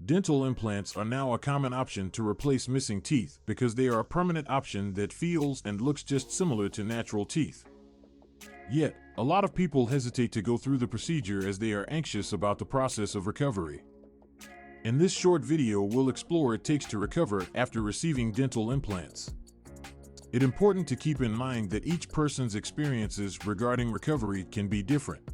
Dental implants are now a common option to replace missing teeth because they are a permanent option that feels and looks just similar to natural teeth. Yet, a lot of people hesitate to go through the procedure as they are anxious about the process of recovery. In this short video, we'll explore what it takes to recover after receiving dental implants. It's important to keep in mind that each person's experiences regarding recovery can be different.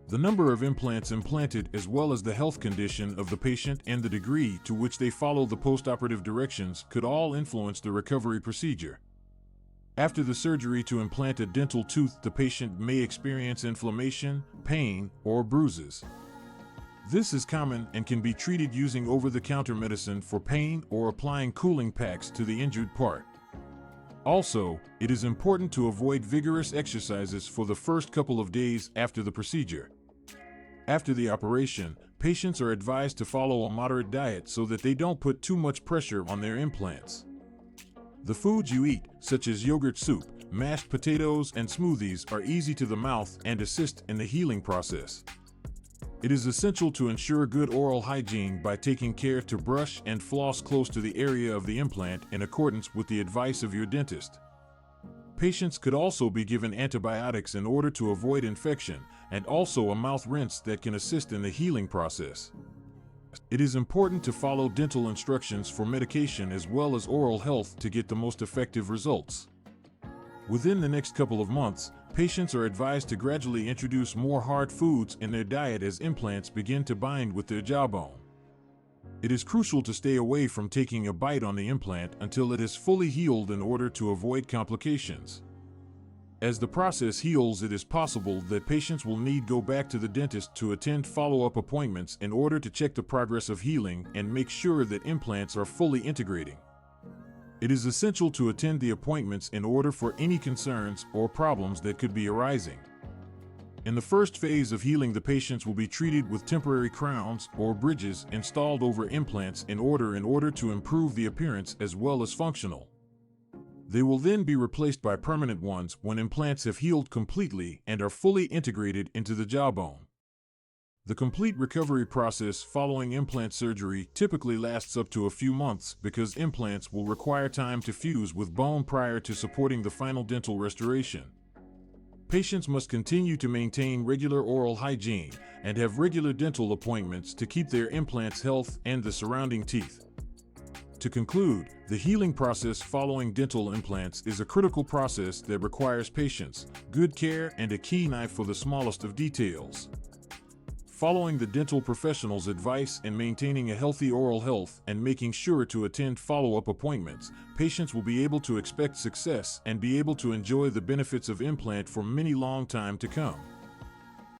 The number of implants implanted, as well as the health condition of the patient and the degree to which they follow the postoperative directions, could all influence the recovery procedure. After the surgery to implant a dental tooth, the patient may experience inflammation, pain, or bruises. This is common and can be treated using over-the-counter medicine for pain or applying cooling packs to the injured part. Also, it is important to avoid vigorous exercises for the first couple of days after the procedure. After the operation, patients are advised to follow a moderate diet so that they don't put too much pressure on their implants. The foods you eat, such as yogurt soup, mashed potatoes, and smoothies, are easy to the mouth and assist in the healing process. It is essential to ensure good oral hygiene by taking care to brush and floss close to the area of the implant in accordance with the advice of your dentist. Patients could also be given antibiotics in order to avoid infection, and also a mouth rinse that can assist in the healing process. It is important to follow dental instructions for medication as well as oral health to get the most effective results. Within the next couple of months, patients are advised to gradually introduce more hard foods in their diet as implants begin to bind with their jawbone. It is crucial to stay away from taking a bite on the implant until it is fully healed in order to avoid complications. As the process heals, it is possible that patients will need to go back to the dentist to attend follow-up appointments in order to check the progress of healing and make sure that implants are fully integrating. It is essential to attend the appointments in order for any concerns or problems that could be arising. In the first phase of healing, the patients will be treated with temporary crowns or bridges installed over implants in order to improve the appearance as well as functional. They will then be replaced by permanent ones when implants have healed completely and are fully integrated into the jawbone. The complete recovery process following implant surgery typically lasts up to a few months because implants will require time to fuse with bone prior to supporting the final dental restoration. Patients must continue to maintain regular oral hygiene and have regular dental appointments to keep their implants healthy and the surrounding teeth. To conclude, the healing process following dental implants is a critical process that requires patience, good care, and a keen eye for the smallest of details. Following the dental professional's advice and maintaining a healthy oral health and making sure to attend follow-up appointments, patients will be able to expect success and be able to enjoy the benefits of implant for many long time to come.